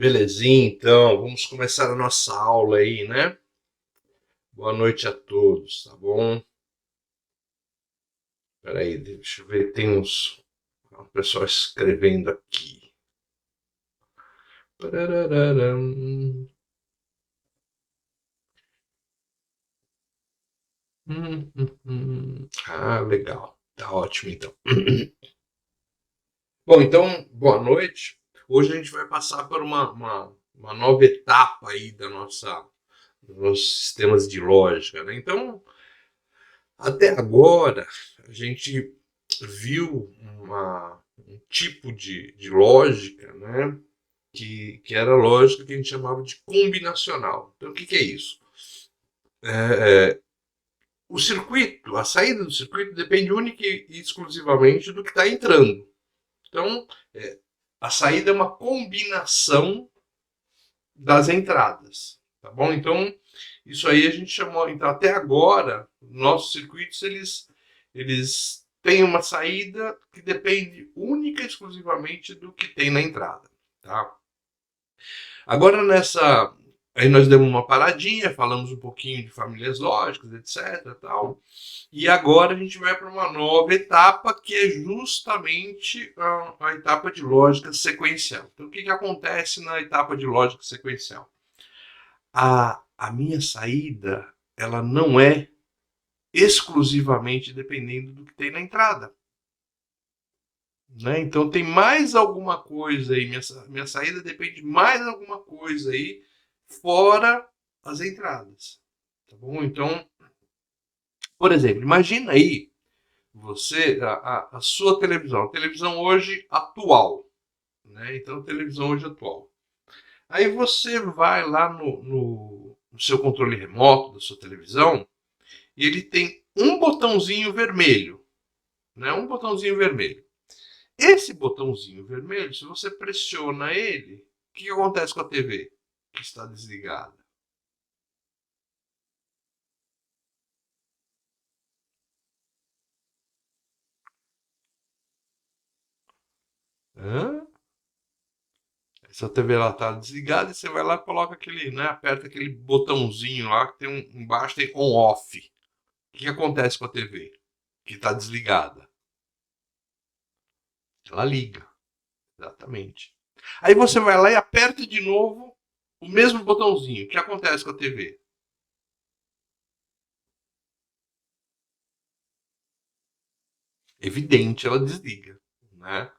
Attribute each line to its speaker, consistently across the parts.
Speaker 1: Belezinha, então, vamos começar a nossa aula aí, né? Boa noite a todos, tá bom? Peraí, deixa eu ver, tem um pessoal escrevendo aqui. Parararam. Ah, legal. Tá ótimo, então. Bom, então, boa noite. Hoje a gente vai passar por uma nova etapa aí dos nossos sistemas de lógica, né? Então, até agora, a gente viu um tipo de lógica, né, que era a lógica que a gente chamava de combinacional. Então, o que é isso? O circuito, a saída do circuito depende única e exclusivamente do que está entrando. Então, a saída é uma combinação das entradas, tá bom? Então, isso aí a gente chamou. Então, até agora, nossos circuitos eles têm uma saída que depende única e exclusivamente do que tem na entrada, tá? Agora aí nós demos uma paradinha, falamos um pouquinho de famílias lógicas, etc, tal. E agora a gente vai para uma nova etapa que é justamente a etapa de lógica sequencial. Então, o que acontece na etapa de lógica sequencial? A minha saída, ela não é exclusivamente dependendo do que tem na entrada, né? Então tem mais alguma coisa aí, minha saída depende de mais alguma coisa aí fora as entradas, tá bom? Então, por exemplo, imagina aí você, a sua televisão, a televisão hoje atual, né? Então, a televisão hoje atual. Aí você vai lá no seu controle remoto da sua televisão e ele tem um botãozinho vermelho, né? Um botãozinho vermelho. Esse botãozinho vermelho, se você pressiona ele, o que acontece com a TV que está desligada? Hã? Essa TV lá está desligada e você vai lá e coloca aquele, né? Aperta aquele botãozinho lá que tem embaixo tem on-off. O que acontece com a TV que está desligada? Ela liga, exatamente. Aí você vai lá e aperta de novo o mesmo botãozinho. O que acontece com a TV? Evidente, ela desliga, né?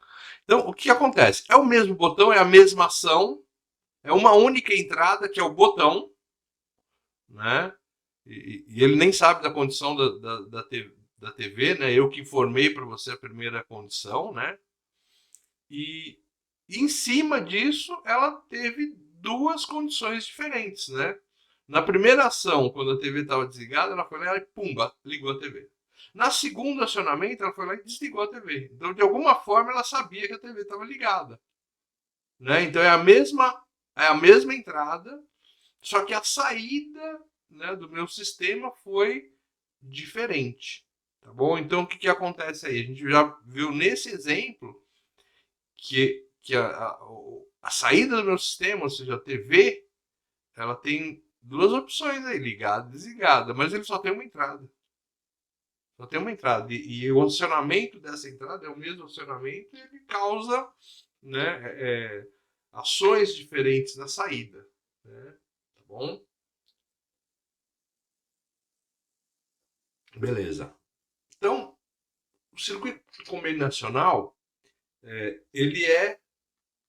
Speaker 1: Então, o que acontece? É o mesmo botão, é a mesma ação, é uma única entrada, que é o botão, né? E ele nem sabe da condição da TV, né? Eu que informei para você a primeira condição, né? E em cima disso, ela teve duas condições diferentes, né? Na primeira ação, quando a TV estava desligada, ela foi lá e pumba, ligou a TV. Na segunda acionamento, ela foi lá e desligou a TV. Então, de alguma forma, ela sabia que a TV estava ligada, né? Então é a mesma entrada, só que a saída, né, do meu sistema foi diferente, tá bom? Então, o que acontece aí? A gente já viu nesse exemplo que a saída do meu sistema, ou seja, a TV, ela tem duas opções aí, ligada e desligada, mas ele só tem uma entrada. Só tem uma entrada. E o acionamento dessa entrada é o mesmo acionamento e ele causa, né, ações diferentes na saída. Né? Tá bom? Beleza. Então, o circuito combinacional, ele é,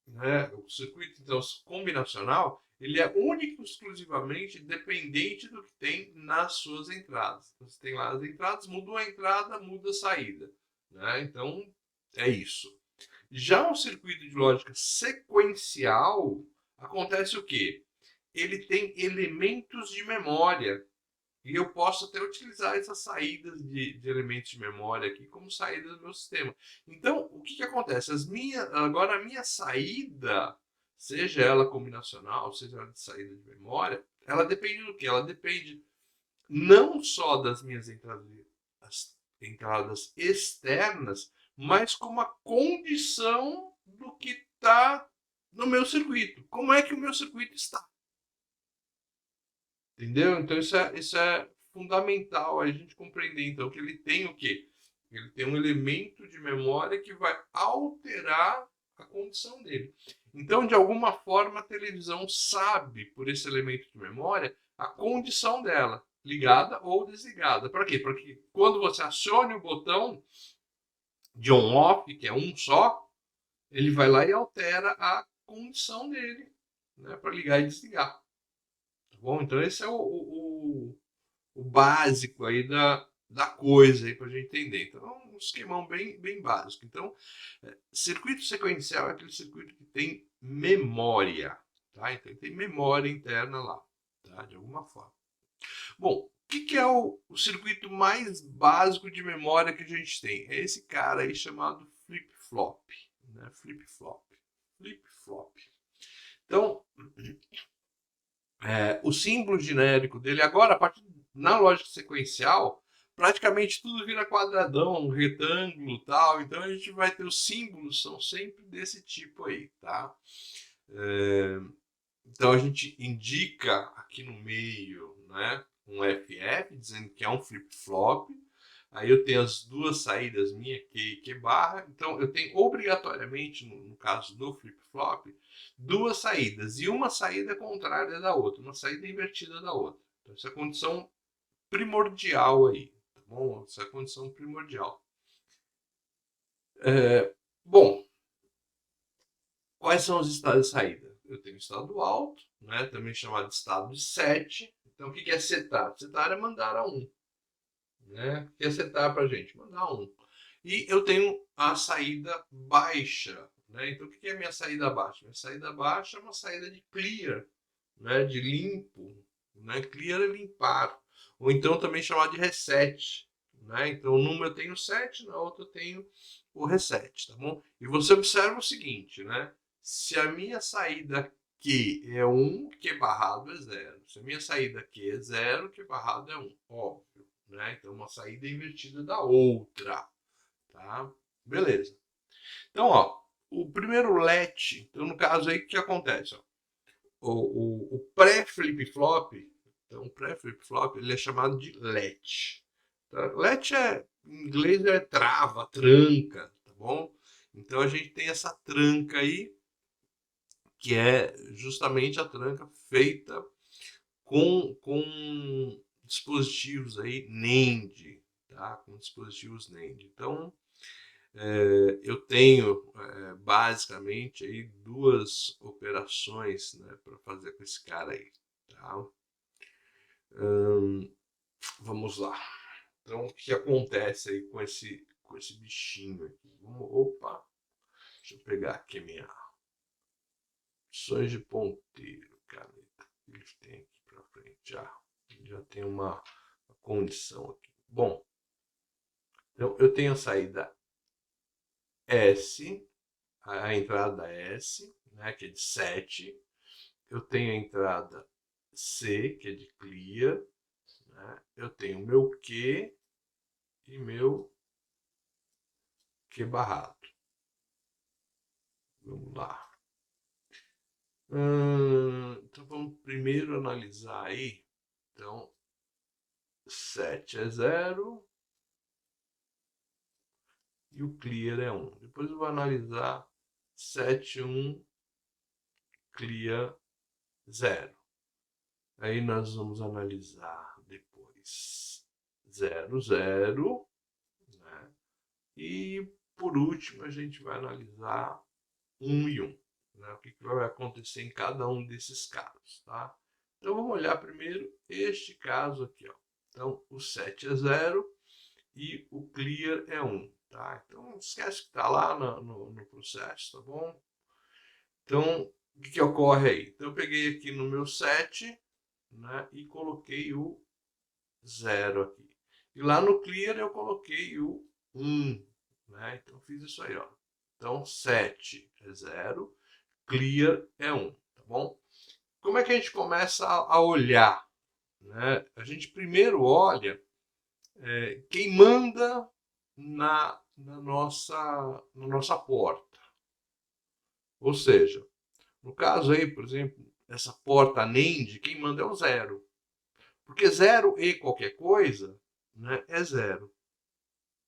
Speaker 1: né, o circuito então, combinacional, ele é único e exclusivamente dependente do que tem nas suas entradas. Então, você tem lá as entradas, mudou a entrada, muda a saída. Né? Então, é isso. Já um circuito de lógica sequencial, acontece o quê? Ele tem elementos de memória. E eu posso até utilizar essas saídas de elementos de memória aqui como saída do meu sistema. Então, o que acontece? Agora, a minha saída, seja ela combinacional, seja ela de saída de memória, ela depende do quê? Ela depende não só das minhas entradas externas, mas como a condição do que está no meu circuito. Como é que o meu circuito está? Entendeu? Então isso é fundamental a gente compreender. Então, que ele tem o quê? Ele tem um elemento de memória que vai alterar a condição dele. Então, de alguma forma, a televisão sabe, por esse elemento de memória, a condição dela, ligada ou desligada. Para quê? Para que quando você acione o botão de on-off, que é um só, ele vai lá e altera a condição dele, né, para ligar e desligar. Tá bom? Então, esse é o básico aí da coisa aí para a gente entender. Então, é um esquemão bem básico. Então, circuito sequencial é aquele circuito que tem memória, tá? Então, ele tem memória interna lá, tá? De alguma forma. Bom, o que é o circuito mais básico de memória que a gente tem? É esse cara aí chamado flip-flop, né? Flip-flop. Flip-flop. Então, o símbolo genérico dele agora, a partir na lógica sequencial, praticamente tudo vira quadradão, retângulo, tal. Então a gente vai ter os símbolos são sempre desse tipo aí, tá? Então a gente indica aqui no meio, né, um FF dizendo que é um flip-flop. Aí eu tenho as duas saídas minha, Q e Q barra. Então eu tenho obrigatoriamente, no caso do flip-flop, duas saídas. E uma saída contrária da outra, uma saída invertida da outra. Então essa é a condição primordial aí, tá bom? Essa é a condição primordial. Bom, quais são os estados de saída? Eu tenho o estado alto, né, também chamado de estado de set. Então o que é setar? Setar é mandar a 1. Né? O que é setar para a gente? Mandar 1. E eu tenho a saída baixa. Né? Então, o que é a minha saída baixa? Minha saída baixa é uma saída de clear, né? De limpo. Né? Clear é limpar. Ou então também chamado de reset. Né? Então, numa eu tenho set, na outra eu tenho o reset. Tá bom? E você observa o seguinte, né? Se a minha saída Q é 1, Q barrado é 0. Se a minha saída Q é 0, Q barrado é 1. Óbvio. Né? Então, uma saída invertida da outra. Tá? Beleza. Então, ó, o primeiro let, então no caso aí, o que acontece? Ó? O pré-flip-flop, então o pré-flip-flop, ele é chamado de let. Tá? Let em inglês é trava, tranca, tá bom? Então a gente tem essa tranca aí, que é justamente a tranca feita com dispositivos aí NAND, tá? Com dispositivos NAND. Então, eu tenho basicamente aí duas operações, né, para fazer com esse cara aí, tá? Vamos lá. Então, o que acontece aí com esse bichinho aqui? Opa, deixa eu pegar aqui minha opções de ponteiro, caneta. Ele tem aqui para frente já tem uma condição aqui. Bom, então eu tenho a saída S, a entrada S, né, que é de 7. Eu tenho a entrada C, que é de clear. Né? Eu tenho meu Q e meu Q barrado. Vamos lá. Então vamos primeiro analisar aí. Então, 7 é 0 e o clear é 1. Depois eu vou analisar 7, 1, clear 0. Aí nós vamos analisar depois 0, 0. Né? E por último a gente vai analisar 1 e 1. Né? O que vai acontecer em cada um desses casos. Tá? Então vamos olhar primeiro este caso aqui. Ó. Então o 7 é 0 e o clear é 1. Tá? Então não esquece que está lá no processo, tá bom? Então o que ocorre aí? Então eu peguei aqui no meu 7, né, e coloquei o 0 aqui. E lá no clear eu coloquei o 1. Né? Então fiz isso aí. Ó. Então 7 é 0, clear é 1. Tá bom? Como é que a gente começa a olhar? Né? A gente primeiro olha quem manda na nossa porta. Ou seja, No caso aí, por exemplo, essa porta NAND, quem manda é o 0. Porque 0 e qualquer coisa, né, é 0.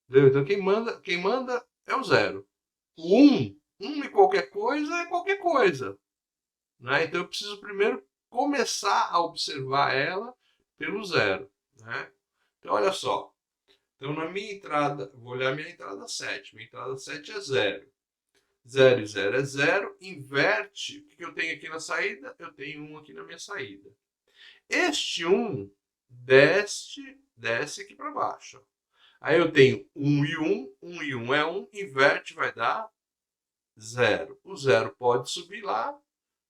Speaker 1: Entendeu? Então quem manda é o 0. O 1 e qualquer coisa é qualquer coisa. Né? Então eu preciso primeiro começar a observar ela pelo 0. Né? Então olha só. Então na minha entrada, vou olhar minha entrada 7. Minha entrada 7 é 0. 0 e 0 é 0. Inverte. O que eu tenho aqui na saída? Eu tenho 1 aqui na minha saída. Este 1 desce aqui para baixo. Aí eu tenho 1 e 1. 1 e 1 é 1. Inverte, vai dar 0. O 0 pode subir lá.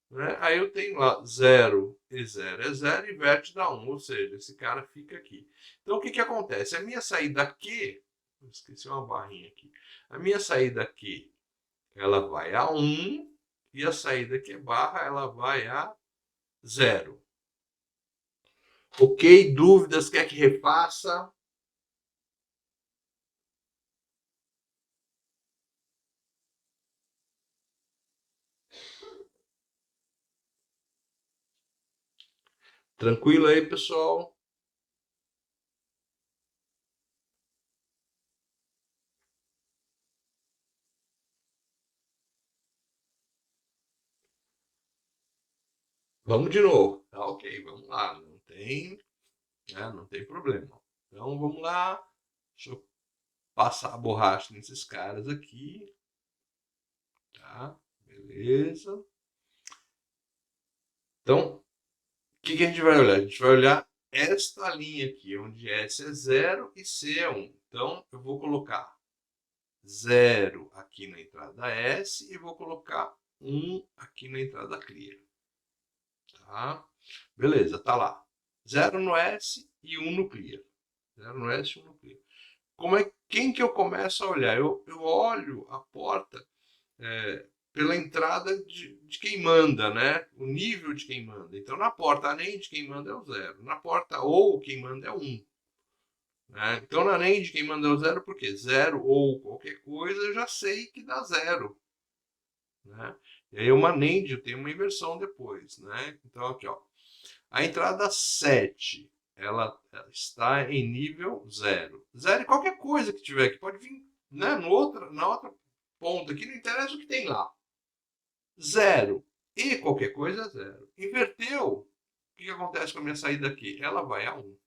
Speaker 1: Né? Aí eu tenho lá 0 e 0 é 0, inverte dá 1, ou seja, esse cara fica aqui. Então o que, que acontece? A minha saída aqui, esqueci uma barrinha aqui, a minha saída aqui, ela vai a 1, e a saída que é barra, ela vai a 0. Ok? Dúvidas? Quer que refaça? Tranquilo aí, pessoal? Vamos de novo. Tá ok, vamos lá. Não tem problema. Então vamos lá. Deixa eu passar a borracha nesses caras aqui. Tá? Beleza. Então, o que, que a gente vai olhar? A gente vai olhar esta linha aqui, onde S é 0 e C é 1. Então, eu vou colocar 0 aqui na entrada S e vou colocar 1 aqui na entrada clear. Tá? Beleza, tá lá. 0 no S e 1 no clear. 0 no S e 1 no clear. Quem que eu começo a olhar? Eu olho a porta pela entrada de quem manda, né? O nível de quem manda. Então, na porta NAND, quem manda é o 0. Na porta OU, quem manda é o 1. Né? Então, na NAND, quem manda é o 0, porque 0 ou qualquer coisa, eu já sei que dá 0. Né? E aí, uma NAND, eu tenho uma inversão depois. Né? Então, aqui, ó. A entrada 7, ela está em nível 0. 0 e qualquer coisa que tiver, que pode vir, né, na outra ponta aqui, não interessa o que tem lá. 0 e qualquer coisa é 0. Inverteu, o que acontece com a minha saída aqui? Ela vai a 1.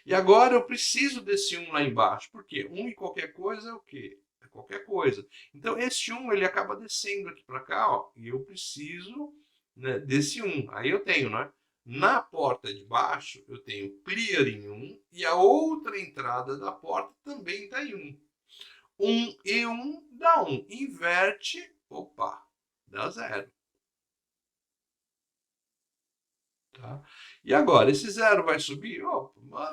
Speaker 1: E agora eu preciso desse 1 lá embaixo. Por quê? 1 e qualquer coisa é o quê? É qualquer coisa. Então esse 1 ele acaba descendo aqui para cá, ó, e eu preciso, né, desse 1. Aí eu tenho, né? Na porta de baixo eu tenho clear em 1 e a outra entrada da porta também está em 1. 1 e 1 dá 1. Inverte, opa, dá 0. Tá? E agora, esse 0 vai subir? Oh,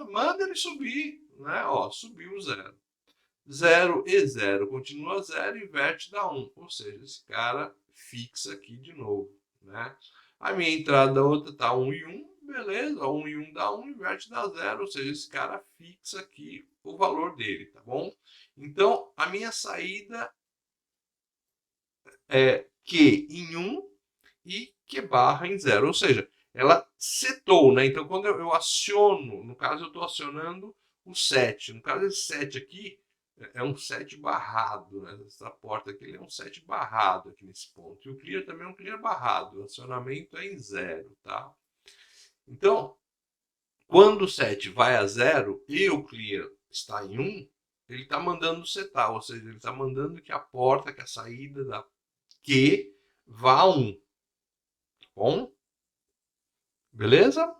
Speaker 1: manda ele subir. Né? Ó, subiu o 0. 0 e 0 continua 0, inverte dá 1. Ou seja, esse cara fixa aqui de novo. Né? A minha entrada outra está 1 e 1, beleza. 1 e 1 dá 1, inverte dá 0. Ou seja, esse cara fixa aqui o valor dele, tá bom? Então, a minha saída é Q em 1 e Q barra em 0. Ou seja, ela setou, né? Então, quando eu aciono, no caso, eu estou acionando o 7. No caso, esse 7 aqui é um 7 barrado, né? Essa porta aqui é um 7 barrado aqui nesse ponto. E o clear também é um clear barrado. O acionamento é em 0, tá? Então, quando o 7 vai a 0 e o clear está em 1, ele está mandando setar, ou seja, ele está mandando que a porta, que a saída da Q vá a 1. Tá bom? Beleza?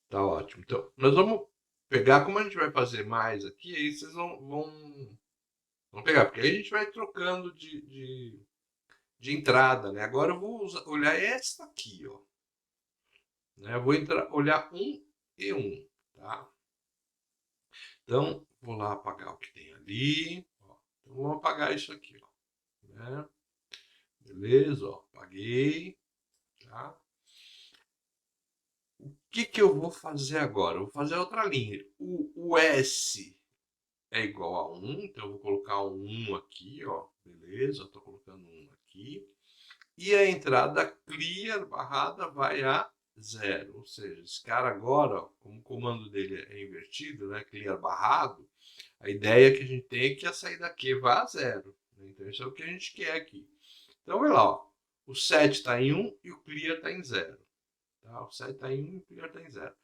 Speaker 1: Tá ótimo. Então, nós vamos pegar, como a gente vai fazer mais aqui, aí vocês vão pegar, porque aí a gente vai trocando de entrada, né? Agora eu vou olhar esta aqui, ó. Né? Eu vou olhar 1 e 1, tá? Então, vou lá apagar o que tem ali. Ó. Então, vamos apagar isso aqui, ó. Né? Beleza, ó. Apaguei, tá? O que eu vou fazer agora? Eu vou fazer outra linha. O S é igual a 1, então eu vou colocar um 1 aqui, ó. Beleza, estou colocando um aqui. E a entrada clear barrada vai a 0. Ou seja, esse cara agora, ó, como o comando dele é invertido, né, clear barrado, a ideia que a gente tem é que a saída Q vá a 0. Então isso é o que a gente quer aqui. Então vai lá, ó. O set está em 1 e o clear está em 0. Tá? O set está em 1 e o clear está em 0.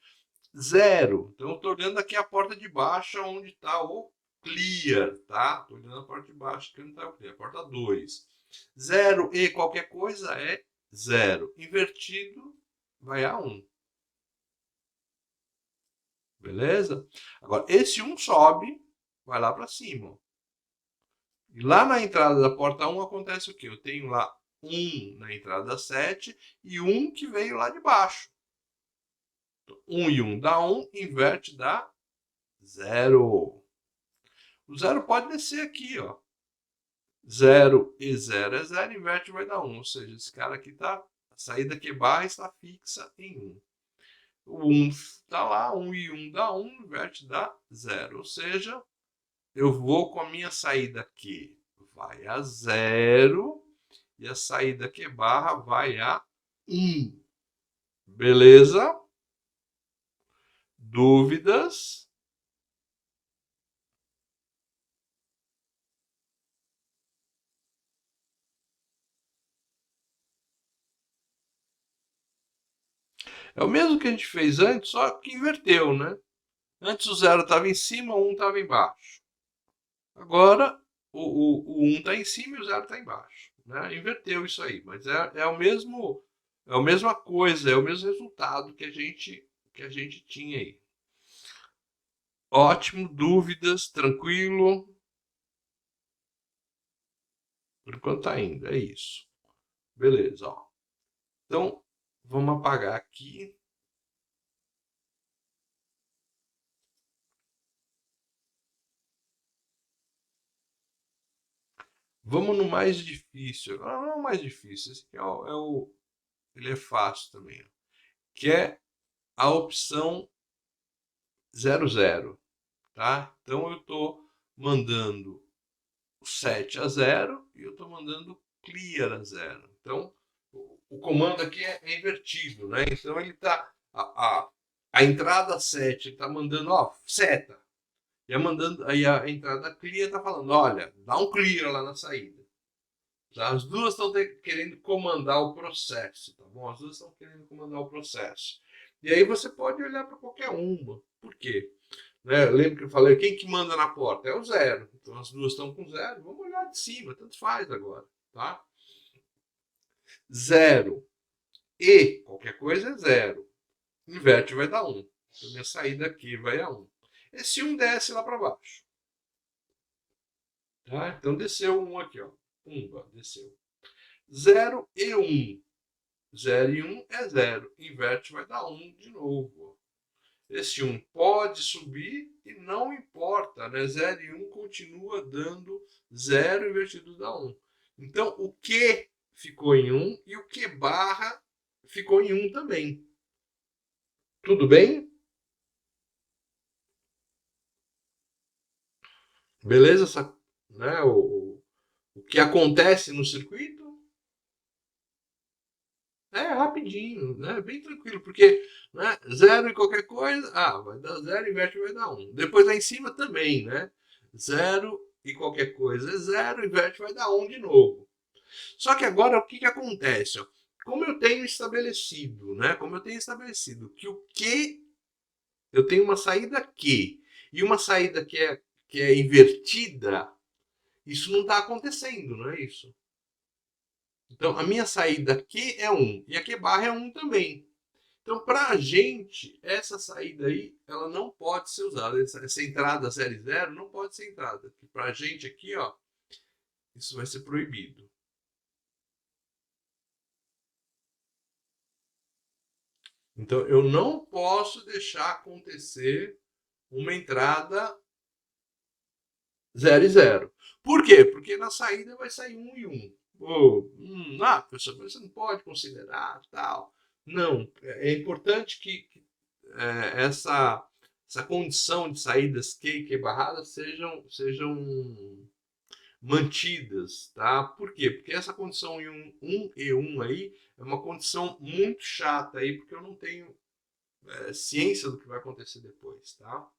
Speaker 1: 0. Então eu estou olhando aqui a porta de baixo onde está o clear, tá? Estou olhando a porta de baixo que não está o clear. Porta 2. 0 e qualquer coisa é 0. Invertido vai a 1. Beleza? Agora, esse 1 sobe, vai lá para cima. E lá na entrada da porta 1 acontece o quê? Eu tenho lá 1 na entrada 7 e 1 que veio lá de baixo. 1 e 1 dá 1, inverte dá 0. O 0 pode descer aqui, ó. 0 e 0 é 0, inverte vai dar 1. Ou seja, esse cara aqui tá, a saída Q barra está fixa em 1. O 1 está lá, 1 e 1 dá 1, inverte dá 0. Ou seja, eu vou com a minha saída Q vai a 0 e a saída Q barra vai a 1. Beleza? Dúvidas? É o mesmo que a gente fez antes, só que inverteu, né? Antes o 0 estava em cima, o 1 estava embaixo. Agora o 1 está em cima e o 0 está embaixo. Né? Inverteu isso aí, mas é o mesmo, é a mesma coisa, é o mesmo resultado que a gente tinha aí. Ótimo, dúvidas, tranquilo. Por enquanto tá indo, é isso. Beleza, ó. Então, vamos apagar aqui. Vamos no mais difícil. Não, não é o mais difícil. Esse aqui ele é fácil também. Ó. Que é a opção 00. Tá? Então, eu estou mandando o set a 0 e eu estou mandando clear a 0. Então, o comando aqui é invertido, né? Então ele está a entrada 7 está mandando, ó, seta. E mandando, aí a entrada clear está falando, olha, dá um clear lá na saída. Tá? As duas estão querendo comandar o processo, tá bom? As duas estão querendo comandar o processo. E aí você pode olhar para qualquer uma. Por quê? Né? Lembra que eu falei, quem que manda na porta? É o 0. Então as duas estão com 0. Vamos olhar de cima, tanto faz agora. Tá? 0 e qualquer coisa é 0. Inverte vai dar 1. Então minha saída aqui vai a 1. Esse 1 desce lá para baixo. Tá? Então desceu 1 aqui. Ó. 1, desceu. 0 e 1. 0 e 1 é 0. Inverte vai dar 1 de novo. Esse 1 pode subir e não importa, né? 0 e 1 continua dando 0 invertido dá 1. Então, o Q ficou em 1 e o Q barra ficou em 1 também. Tudo bem? Beleza? Né? O que acontece no circuito é rapidinho, né? Bem tranquilo, porque né, 0 e qualquer coisa, vai dar 0, inverte vai dar 1. Depois lá em cima também, né? 0 e qualquer coisa é 0, inverte vai dar 1 de novo. Só que agora o que acontece? Ó? Como eu tenho estabelecido, né? Como eu tenho estabelecido que o Q, eu tenho uma saída Q e uma saída que é invertida, isso não está acontecendo, não é isso? Então, a minha saída aqui é 1 e a Q barra é 1 também. Então, para a gente, essa saída aí, ela não pode ser usada. Essa entrada 0 e 0 não pode ser entrada. Para a gente aqui, ó, isso vai ser proibido. Então, eu não posso deixar acontecer uma entrada 0 e 0. Por quê? Porque na saída vai sair 1 e 1. Professor, você não pode considerar tal. Não, é importante que essa condição de saídas Q e Q barradas sejam mantidas, tá? Por quê? Porque essa condição em 1 e 1 aí é uma condição muito chata aí, porque eu não tenho ciência do que vai acontecer depois, tá?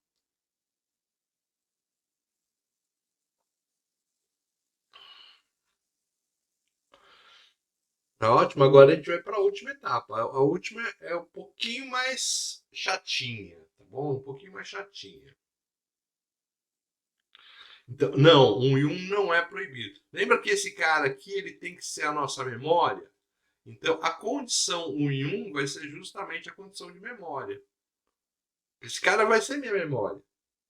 Speaker 1: Tá ótimo, agora a gente vai para a última etapa. A última é um pouquinho mais chatinha, tá bom? Um pouquinho mais chatinha. Então, não, 1 e 1 não é proibido. Lembra que esse cara aqui ele tem que ser a nossa memória? Então, a condição 1 e 1 vai ser justamente a condição de memória. Esse cara vai ser minha memória.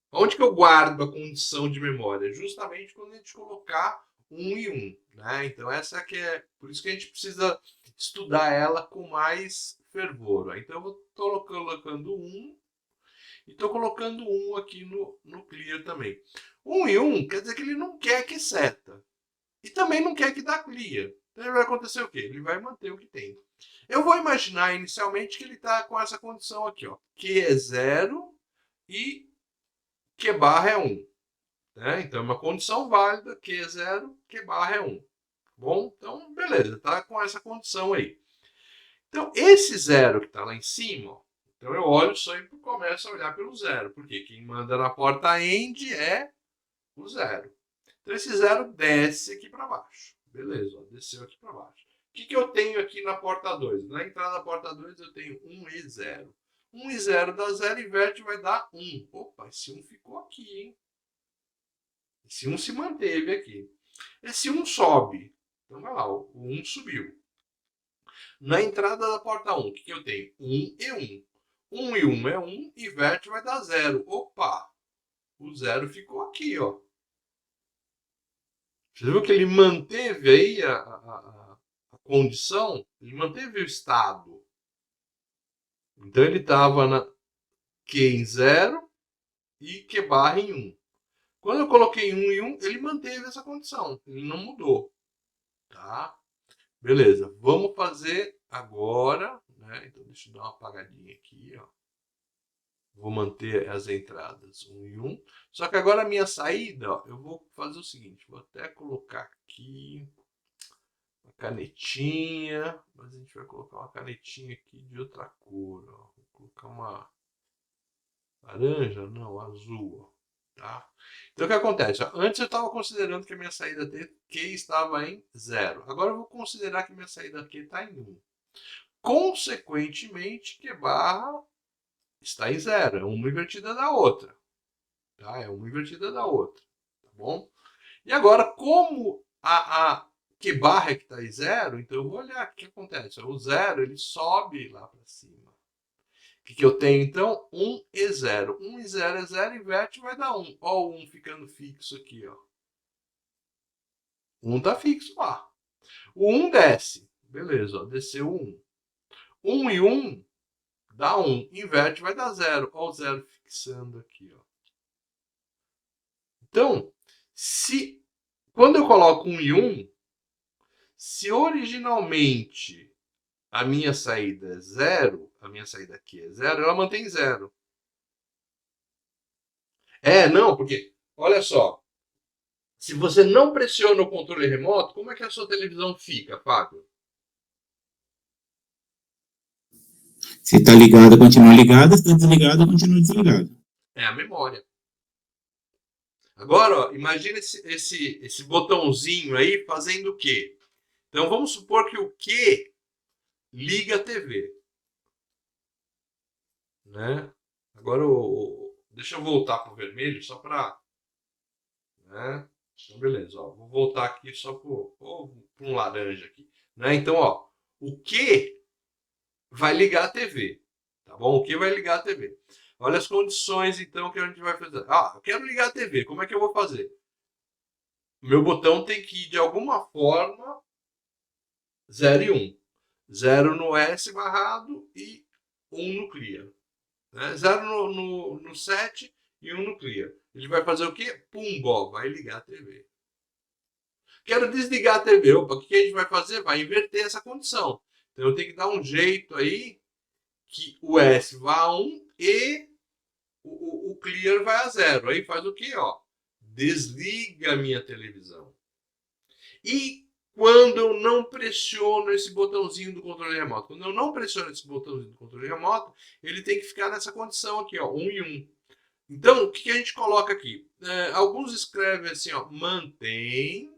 Speaker 1: Onde que eu guardo a condição de memória? Justamente quando a gente colocar 1 e 1. Né? Então, essa que é. Por isso que a gente precisa estudar ela com mais fervor. Então, eu estou colocando 1 e estou colocando 1 aqui no clear também. 1 e 1 quer dizer que ele não quer que seta. E também não quer que dá clear. Então ele vai acontecer o quê? Ele vai manter o que tem. Eu vou imaginar inicialmente que ele está com essa condição aqui, ó. Q é 0 e Q barra é 1. Né? Então é uma condição válida, Q é 0, Q barra é 1. Bom, então beleza, tá com essa condição aí. Então esse 0 que está lá em cima, ó, então eu olho só e começo a olhar pelo 0, porque quem manda na porta end é o 0. Então esse 0 desce aqui para baixo. Beleza, ó, desceu aqui para baixo. O que eu tenho aqui na porta 2? Na entrada da porta 2 eu tenho 1 e 0. 1 e 0 dá 0, inverte vai dar 1. Opa, esse 1 ficou aqui, hein? Esse 1 se manteve aqui. Esse 1 sobe. Então vai lá, o 1 subiu. Na entrada da porta 1, o que eu tenho? 1 e 1. 1 e 1 é 1, inverte vai dar 0. Opa, o 0 ficou aqui, ó. Você viu que ele manteve aí a condição? Ele manteve o estado. Então ele estava na Q em 0 e Q barra em 1. Quando eu coloquei 1 em 1, ele manteve essa condição. Ele não mudou. Tá? Beleza. Vamos fazer agora. Né? Então deixa eu dar uma apagadinha aqui. Ó. Vou manter as entradas 1 e 1. Só que agora a minha saída, ó, eu vou fazer o seguinte. Vou até colocar aqui uma canetinha. Mas a gente vai colocar uma canetinha aqui de outra cor. Ó. Vou colocar uma laranja, não, azul. Ó. Tá? Então o que acontece? Ó, antes eu estava considerando que a minha saída Q estava em 0. Agora eu vou considerar que a minha saída Q está em 1. Consequentemente, Q barra está em 0. É uma invertida da outra. Tá? É uma invertida da outra. Tá bom? E agora, como a Q barra é que está em 0, então eu vou olhar o que acontece. O 0 ele sobe lá para cima. O que eu tenho então? 1 e 0. 1 e 0 é 0, inverte vai dar 1. Ó, o 1 ficando fixo aqui, ó. 1 está fixo lá. O 1 desce. Beleza, ó, desceu o 1. 1 e 1 dá 1. Inverte vai dar 0. Ó, o 0 fixando aqui, ó. Então, quando eu coloco 1 e 1, se originalmente a minha saída é 0, a minha saída aqui é 0, ela mantém 0. Não, porque, olha só, se você não pressiona o controle remoto, como é que a sua televisão fica, Fábio?
Speaker 2: Se está ligado, continua ligado. Se está desligado, continua desligado.
Speaker 1: É a memória. Agora, ó, imagina esse botãozinho aí fazendo o quê? Então vamos supor que o Q liga a TV. Né? Agora, deixa eu voltar para o vermelho só para... Né? Então, beleza. Ó, vou voltar aqui só para um laranja aqui. Né? Então, ó, o Q vai ligar a TV. Tá bom? O Q vai ligar a TV. Olha as condições, então, que a gente vai fazer. Ah, eu quero ligar a TV. Como é que eu vou fazer? Meu botão tem que ir, de alguma forma, 0 e 1. 0 no S barrado e 1 no clear. Né? 0 no set e 1 no clear. Ele vai fazer o quê? Pum, vai ligar a TV. Quero desligar a TV. Opa, o que a gente vai fazer? Vai inverter essa condição. Então eu tenho que dar um jeito aí que o S vá a 1 e o clear vai a 0. Aí faz o quê? Ó, desliga a minha televisão. E quando eu não pressiono esse botãozinho do controle remoto, quando eu não pressiono esse botãozinho do controle remoto, ele tem que ficar nessa condição aqui, ó, 1 e 1. Então, o que a gente coloca aqui? Alguns escrevem assim, ó, mantém,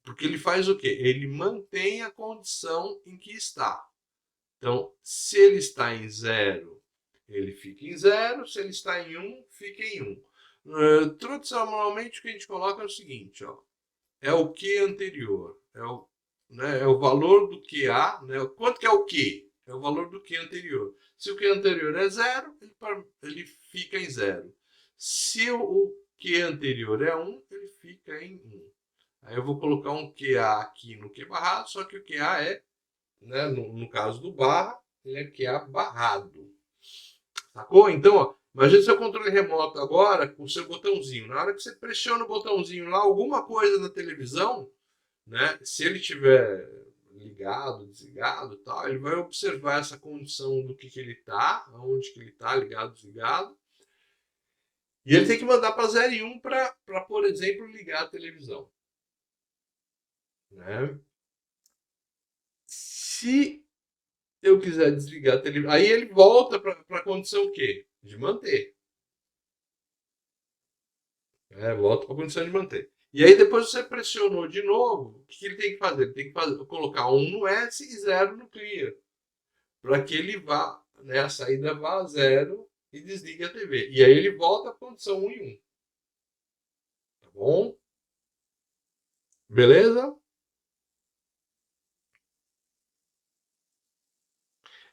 Speaker 1: porque ele faz o quê? Ele mantém a condição em que está. Então, se ele está em 0, ele fica em 0. Se ele está em 1, fica em 1. Tradicionalmente, o que a gente coloca é o seguinte, ó, é o que anterior. É o valor do QA. Né? Quanto que é o Q? É o valor do Q anterior. Se o Q anterior é 0, ele fica em 0. Se o Q anterior é 1, ele fica em 1. Aí eu vou colocar um QA aqui no Q barrado, só que o QA é, né, no caso do barra, ele é QA barrado. Sacou? Então, ó, imagina seu controle remoto agora com o seu botãozinho. Na hora que você pressiona o botãozinho lá, alguma coisa na televisão, né? Se ele tiver ligado, desligado, tal, ele vai observar essa condição do que ele está, aonde que ele está, ligado, desligado. E ele tem que mandar para 0 e 1 para, por exemplo, ligar a televisão. Né? Se eu quiser desligar a televisão, aí ele volta para a condição o quê? De manter. Volta para a condição de manter. E aí depois você pressionou de novo, o que ele tem que fazer? Ele tem que colocar 1 no S e 0 no clear. Para que ele vá, né, a saída vá a 0 e desligue a TV. E aí ele volta à condição 1 e 1. Tá bom? Beleza?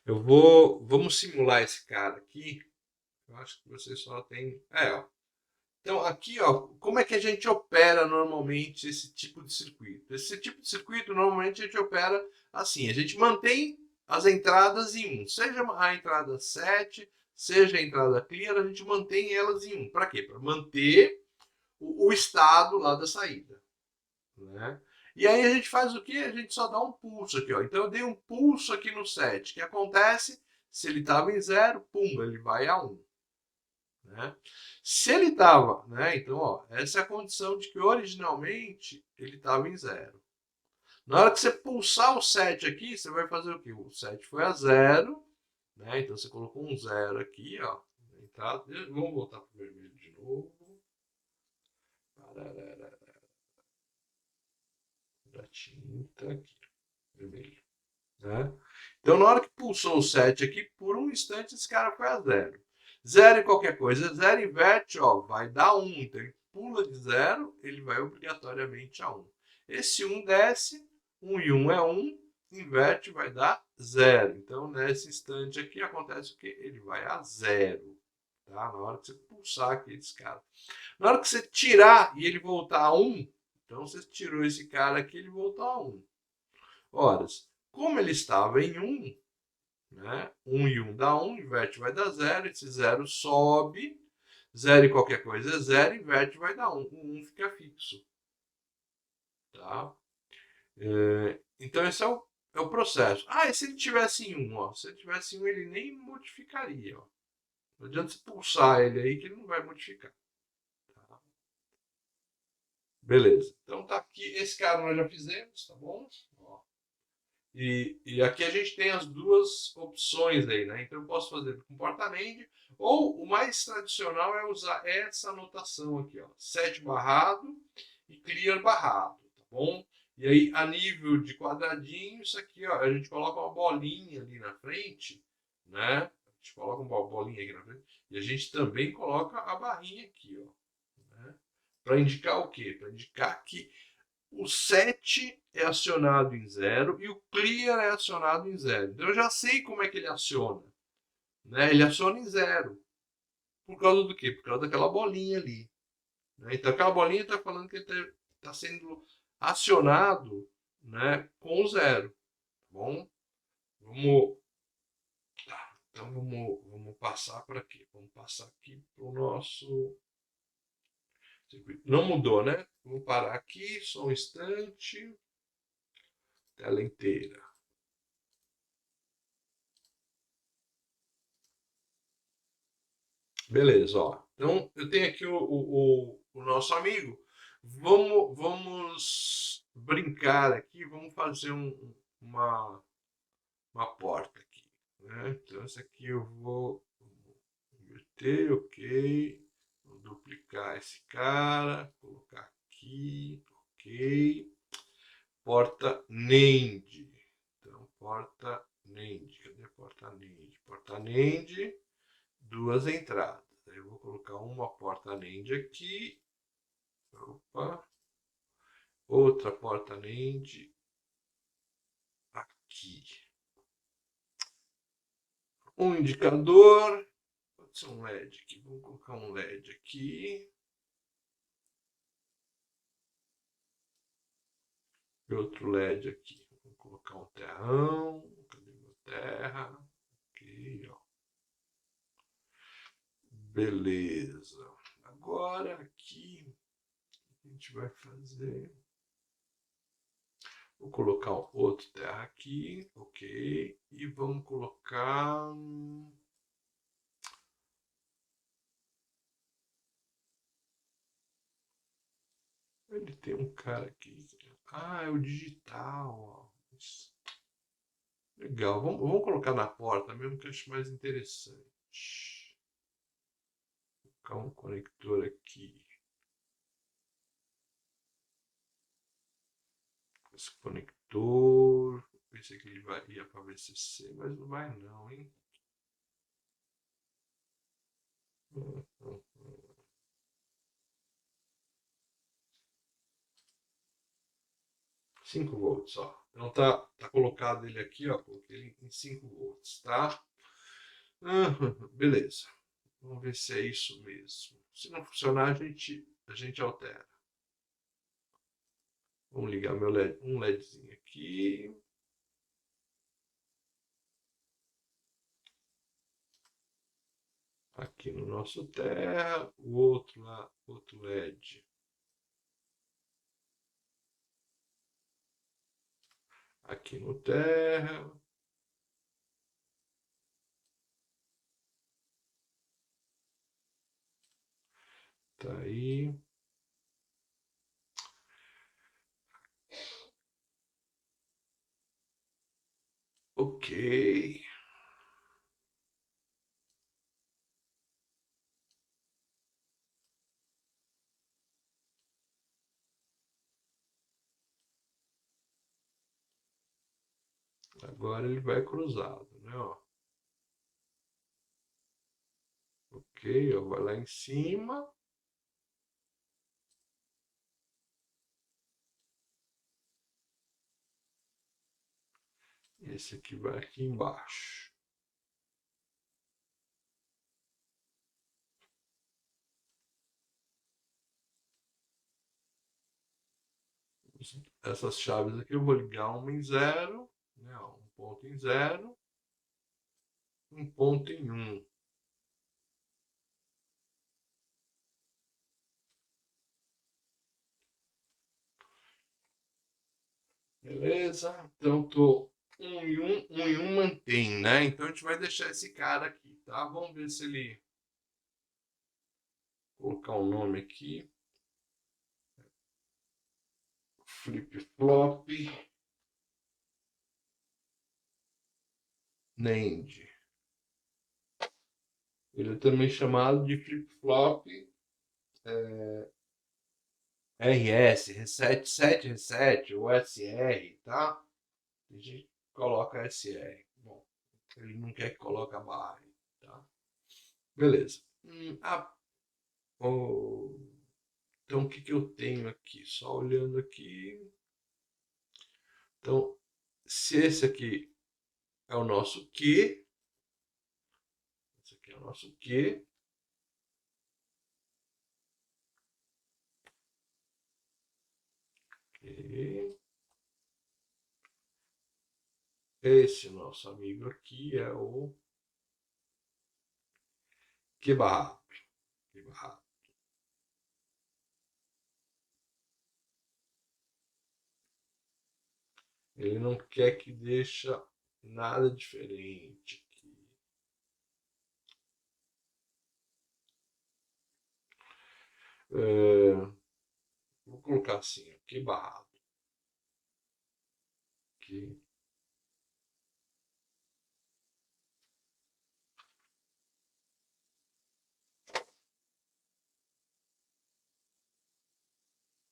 Speaker 1: Vamos simular esse cara aqui. Eu acho que você só tem... ó. Então, aqui, ó, como é que a gente opera normalmente esse tipo de circuito? Esse tipo de circuito, normalmente, a gente opera assim. A gente mantém as entradas em 1. Seja a entrada 7, seja a entrada clear, a gente mantém elas em 1. Para quê? Para manter o estado lá da saída. Né? E aí a gente faz o quê? A gente só dá um pulso aqui. Ó. Então, eu dei um pulso aqui no 7. O que acontece? Se ele estava em 0, pum, ele vai a 1. Né? Se ele estava, né? Então, ó, essa é a condição de que originalmente ele estava em 0. Na hora que você pulsar o 7 aqui, você vai fazer o quê? O 7 foi a 0, né? Então você colocou um 0 aqui, ó. Entrada. Vamos voltar para o vermelho de novo. Da tinta aqui, vermelho. Né? Então, na hora que pulsou o 7 aqui, por um instante esse cara foi a 0. 0 em qualquer coisa, 0 inverte, ó, vai dar 1. Então ele pula de 0, ele vai obrigatoriamente a 1. Esse 1 desce, 1 e 1 é 1, inverte, vai dar 0. Então, nesse instante aqui, acontece o quê? Ele vai a 0. Tá? Na hora que você pulsar aqui esse cara. Na hora que você tirar e ele voltar a 1, então você tirou esse cara aqui, ele voltou a 1. Ora, como ele estava em 1, né? 1 e 1 dá 1, inverte vai dar 0, esse 0 sobe, 0 e qualquer coisa é 0, inverte vai dar 1, o 1 fica fixo. Tá? Então esse é o processo. E se ele tivesse em 1? Ó, se ele tivesse em 1, ele nem modificaria. Ó. Não adianta você pulsar ele aí que ele não vai modificar. Tá? Beleza. Então tá aqui, esse cara nós já fizemos, tá bom? Ó. E aqui a gente tem as duas opções aí, né? Então eu posso fazer com porta-NAND, ou o mais tradicional é usar essa anotação aqui, ó, 7 barrado e clear barrado, tá bom? E aí a nível de quadradinho, isso aqui, ó, a gente coloca uma bolinha ali na frente, né? A gente coloca uma bolinha aqui na frente e a gente também coloca a barrinha aqui, ó, né? Para indicar o quê? Para indicar que o 7 é acionado em 0 e o clear é acionado em 0. Então eu já sei como é que ele aciona. Né? Ele aciona em 0. Por causa do quê? Por causa daquela bolinha ali. Né? Então aquela bolinha está falando que ele está sendo acionado, né, com 0. Tá bom? Então vamos passar para aqui. Vamos passar aqui para o nosso circuito. Não mudou, né? Vamos parar aqui, só um instante. Tela inteira. Beleza, ó. Então, eu tenho aqui o nosso amigo. Vamos brincar aqui, vamos fazer uma porta aqui, né? Então, essa aqui eu vou inverter, ok. Vou duplicar esse cara, colocar aqui, ok. Porta NAND. Então, porta NAND. Cadê a porta NAND? Porta NAND, duas entradas. Aí eu vou colocar uma porta NAND aqui. Opa. Outra porta NAND aqui. Um indicador. Pode ser um LED aqui. Vamos colocar um LED aqui. E outro LED aqui. Vou colocar um terrão. Cadê meu terra? Aqui, ó. Beleza. Agora aqui a gente vai fazer. Vou colocar outro terra aqui, ok. E vamos colocar. Ele tem um cara aqui. Ah, é o digital. Ó. Legal. Vamos colocar na porta mesmo que eu acho mais interessante. Vou colocar um conector aqui. Esse conector. Pensei que ele ia para VCC, mas não vai não, hein? 5 volts, ó. Então tá colocado ele aqui, ó. Coloquei ele em 5 volts, tá? Beleza. Vamos ver se é isso mesmo. Se não funcionar, a gente altera. Vamos ligar meu LED, um LEDzinho aqui. Aqui no nosso terra. O outro lá, outro LED. Aqui no terra. Tá aí. Ok. Agora ele vai cruzado, né? Ó. Ok, ó, vai lá em cima. Esse aqui vai aqui embaixo. Essas chaves aqui eu vou ligar uma em zero, né? Um ponto em zero, um ponto em um. Beleza? Então tô um em um mantém, né? Então a gente vai deixar esse cara aqui, tá? Vamos ver se ele colocar um nome aqui. Flip flop NAND. Ele é também chamado de flip flop RS, reset 7 reset ou SR, tá? A gente coloca SR. Bom, ele não quer que coloque a barra, tá? Beleza. Oh, então o que que eu tenho aqui? Só olhando aqui. Então, se esse aqui é o nosso Q, esse aqui é o nosso Q, ok. Esse nosso amigo aqui é o Q barra. Q barra. Ele não quer que deixa nada diferente aqui. Vou colocar assim, que barrado. Que,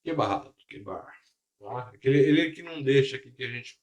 Speaker 1: que barrado, que bar. Tá? Ele que não deixa aqui que a gente